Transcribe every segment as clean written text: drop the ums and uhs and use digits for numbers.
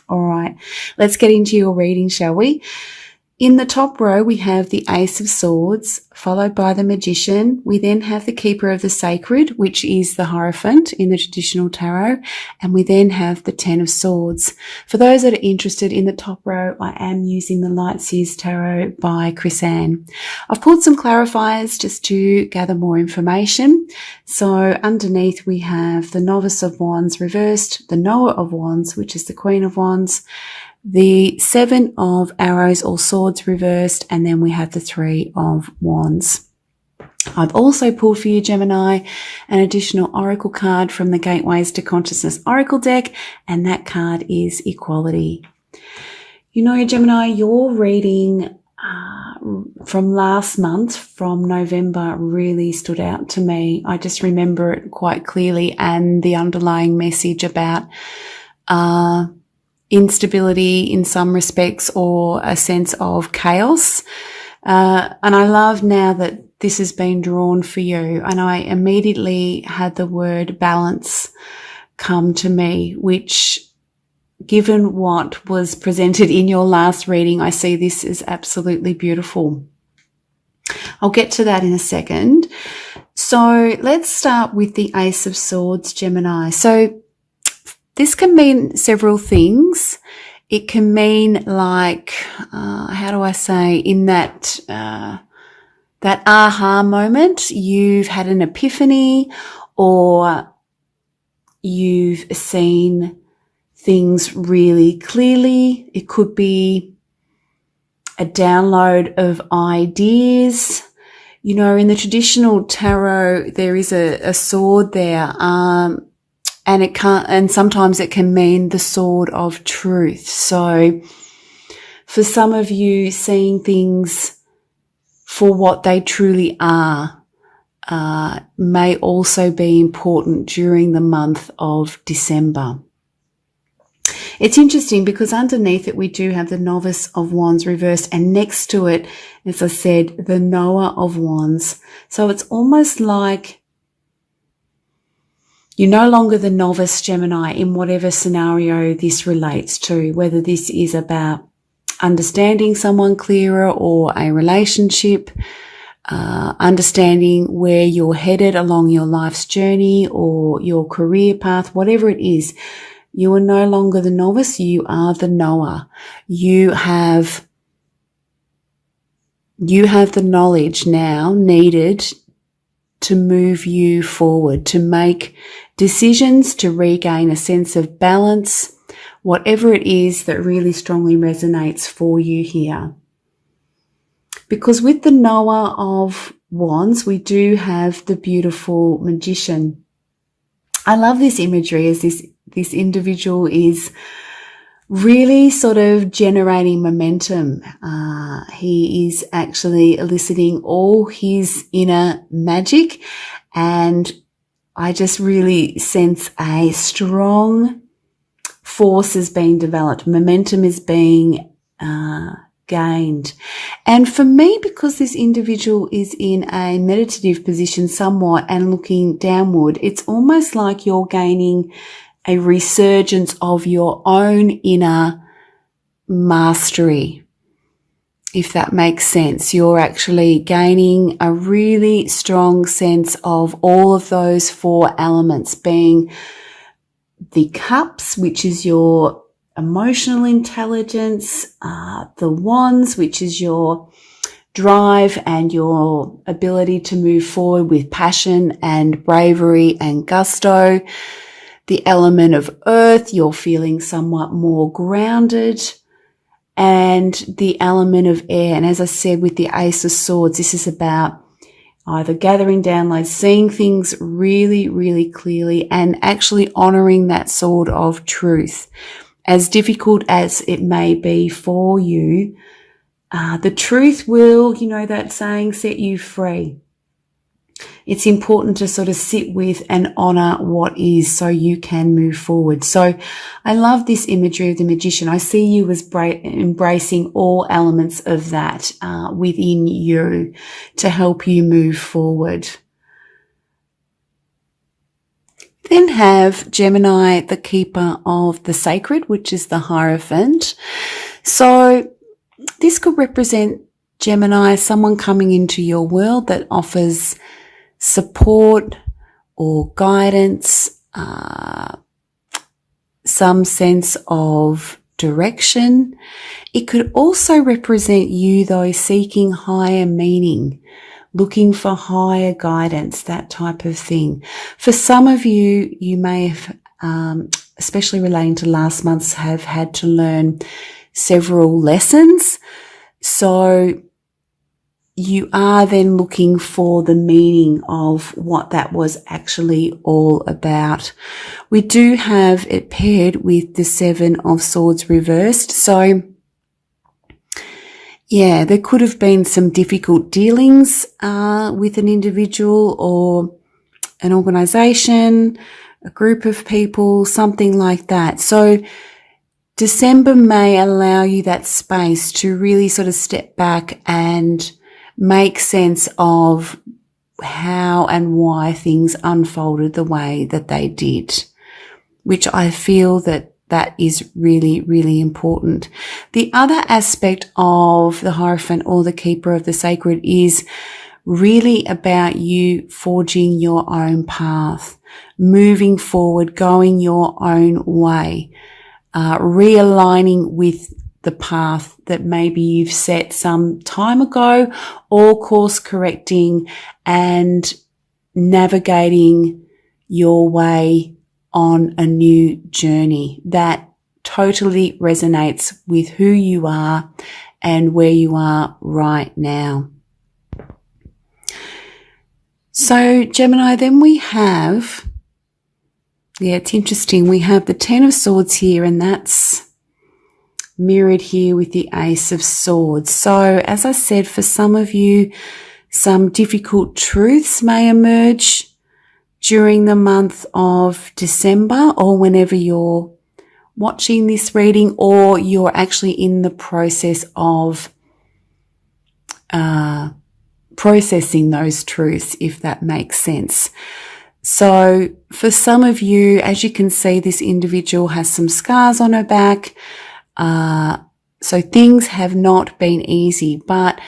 All right, let's get into your reading, shall we? In the top row, we have the Ace of Swords, followed by the Magician. We then have the Keeper of the Sacred, which is the Hierophant in the traditional tarot. And we then have the Ten of Swords. For those that are interested, in the top row, I am using the Light Seers Tarot by Chris Ann. I've pulled some clarifiers just to gather more information. So underneath, we have the Novice of Wands reversed, the Knower of Wands, which is the Queen of Wands, the Seven of Arrows or Swords reversed, and then we have the Three of Wands. I've also pulled for you, Gemini, an additional Oracle card from the Gateways to Consciousness Oracle deck, and that card is Equality. You know, Gemini, your reading from last month, from November, really stood out to me. I just remember it quite clearly, and the underlying message about instability in some respects, or a sense of chaos. And I love now that this has been drawn for you, and I immediately had the word balance come to me, which, given what was presented in your last reading, I see this as absolutely beautiful. I'll get to that in a second. So let's start with the Ace of Swords, Gemini. So this can mean several things. It can mean, like, how do I say, in that aha moment, you've had an epiphany, or you've seen things really clearly. It could be a download of ideas. You know, in the traditional tarot, there is a sword there, and sometimes it can mean the sword of truth. So for some of you, seeing things for what they truly are may also be important during the month of December. It's interesting because underneath it, we do have the Novice of Wands reversed, and next to it, as I said, the Knower of Wands. So it's almost like you're no longer the novice, Gemini, in whatever scenario this relates to, whether this is about understanding someone clearer or a relationship, understanding where you're headed along your life's journey or your career path, whatever it is. You are no longer the novice, you are the knower. You have the knowledge now needed to move you forward, to make decisions, to regain a sense of balance, whatever it is that really strongly resonates for you here. Because with the Knower of Wands, we do have the beautiful Magician. I love this imagery as this individual is really sort of generating momentum. He is actually eliciting all his inner magic, and I just really sense a strong force is being developed. Momentum is being gained. And for me, because this individual is in a meditative position somewhat and looking downward, it's almost like you're gaining a resurgence of your own inner mastery, if that makes sense. You're actually gaining a really strong sense of all of those four elements, being the cups, which is your emotional intelligence, the wands, which is your drive and your ability to move forward with passion and bravery and gusto. The element of earth, you're feeling somewhat more grounded, and the element of air. And as I said, with the Ace of Swords, this is about either gathering downloads, seeing things really, really clearly, and actually honoring that sword of truth. As difficult as it may be for you, the truth will, you know that saying, set you free. It's important to sort of sit with and honor what is so you can move forward. So I love this imagery of the Magician. I see you as embracing all elements of that within you to help you move forward. Then have Gemini, the keeper of the sacred, which is the Hierophant. So this could represent Gemini, someone coming into your world that offers support or guidance, some sense of direction. It could also represent you, though, seeking higher meaning, looking for higher guidance, that type of thing. For some of you, you may have, especially relating to last month's, have had to learn several lessons. So you are then looking for the meaning of what that was actually all about. We do have it paired with the Seven of Swords reversed. So yeah, there could have been some difficult dealings with an individual or an organization, a group of people, something like that. So December may allow you that space to really sort of step back and make sense of how and why things unfolded the way that they did, which I feel that is really, really important. The other aspect of the Hierophant or the keeper of the sacred is really about you forging your own path, moving forward, going your own way, realigning with the path that maybe you've set some time ago, or course correcting and navigating your way on a new journey that totally resonates with who you are and where you are right now. So Gemini, then we have, it's interesting, we have the Ten of Swords here, and that's mirrored here with the Ace of Swords. So as I said, for some of you, some difficult truths may emerge during the month of December, or whenever you're watching this reading, or you're actually in the process of processing those truths, if that makes sense. So for some of you, as you can see, this individual has some scars on her back. So things have not been easy, but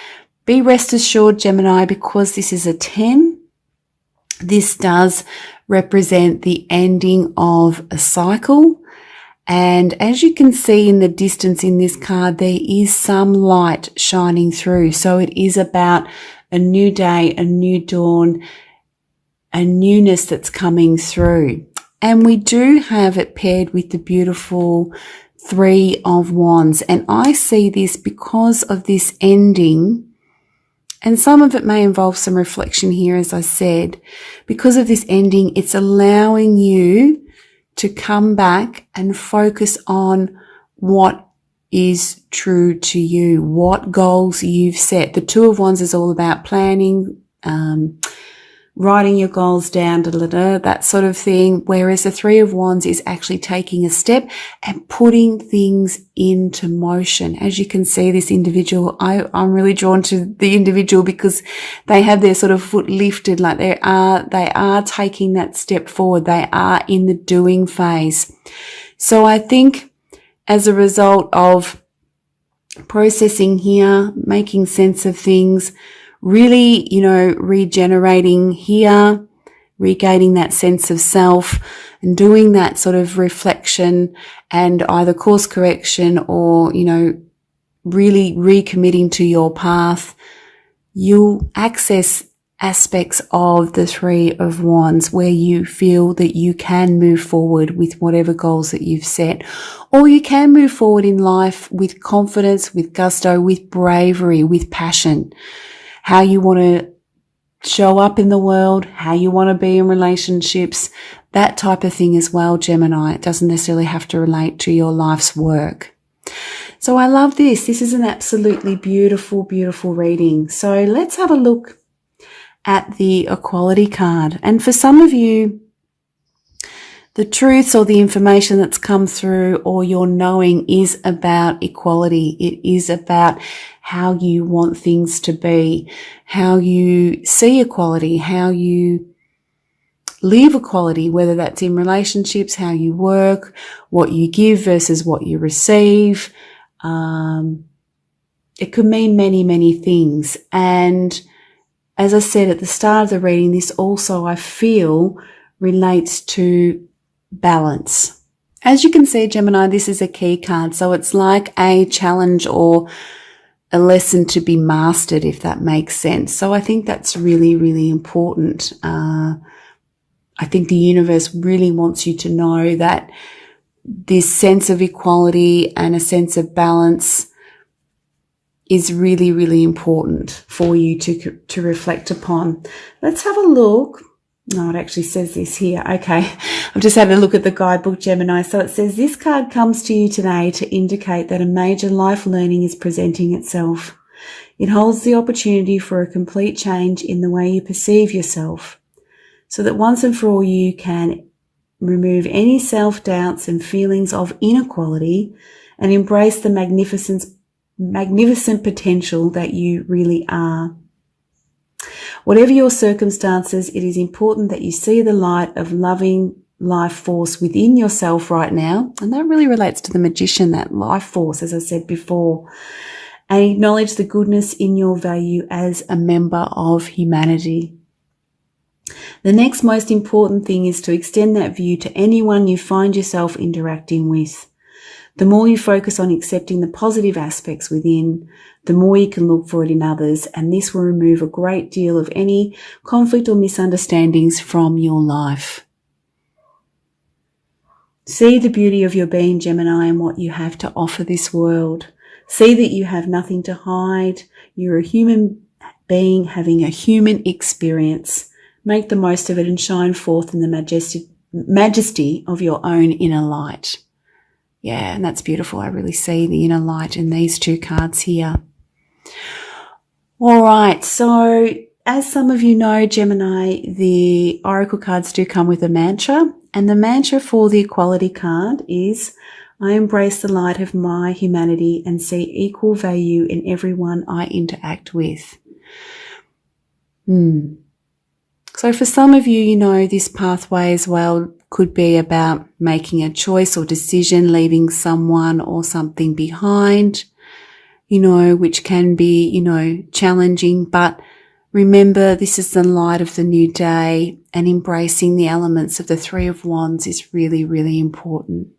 be rest assured, Gemini, because this is a 10, this does represent the ending of a cycle. And as you can see in the distance in this card, there is some light shining through. So it is about a new day, a new dawn, a newness that's coming through. And we do have it paired with the beautiful Three of Wands. And I see this because of this ending, and some of it may involve some reflection here, as I said. Because of this ending, it's allowing you to come back and focus on what is true to you, what goals you've set. The Two of Wands is all about planning, writing your goals down, that sort of thing. Whereas the Three of Wands is actually taking a step and putting things into motion. As you can see, this individual, I'm really drawn to the individual because they have their sort of foot lifted, like they are taking that step forward. They are in the doing phase. So I think as a result of processing here, making sense of things, really, regenerating here, regaining that sense of self and doing that sort of reflection and either course correction or, really recommitting to your path, you'll access aspects of the Three of Wands where you feel that you can move forward with whatever goals that you've set, or you can move forward in life with confidence, with gusto, with bravery, with passion. How you want to show up in the world, how you want to be in relationships, that type of thing as well, Gemini. It doesn't necessarily have to relate to your life's work. So I love this. This is an absolutely beautiful, beautiful reading. So let's have a look at the Equality card. And for some of you, the truths or the information that's come through or your knowing is about equality. It is about how you want things to be, how you see equality, how you live equality, whether that's in relationships, how you work, what you give versus what you receive. It could mean many, many things. And as I said at the start of the reading, this also, I feel, relates to balance. As you can see, Gemini, this is a key card. So it's like a challenge or a lesson to be mastered, if that makes sense. So I think that's really, really important. I think the universe really wants you to know that this sense of equality and a sense of balance is really, really important for you to reflect upon. Let's have a look. No, it actually says this here. Okay, I've just had a look at the guidebook, Gemini. So it says this card comes to you today to indicate that a major life learning is presenting itself. It holds the opportunity for a complete change in the way you perceive yourself, so that once and for all you can remove any self-doubts and feelings of inequality and embrace the magnificent potential that you really are. Whatever your circumstances, it is important that you see the light of loving life force within yourself right now. And that really relates to the Magician, that life force, as I said before. And acknowledge the goodness in your value as a member of humanity. The next most important thing is to extend that view to anyone you find yourself interacting with. The more you focus on accepting the positive aspects within, the more you can look for it in others, and this will remove a great deal of any conflict or misunderstandings from your life. See the beauty of your being, Gemini, and what you have to offer this world. See that you have nothing to hide. You're a human being having a human experience. Make the most of it and shine forth in the majesty of your own inner light. Yeah, and that's beautiful. I really see the inner light in these two cards here. All right, so as some of you know, Gemini, the oracle cards do come with a mantra, and the mantra for the equality card is, I embrace the light of my humanity and see equal value in everyone I interact with. So for some of you, you know, this pathway as well could be about making a choice or decision, leaving someone or something behind, you know, which can be, you know, challenging. But remember, this is the light of the new day, and embracing the elements of the Three of Wands is really, really important.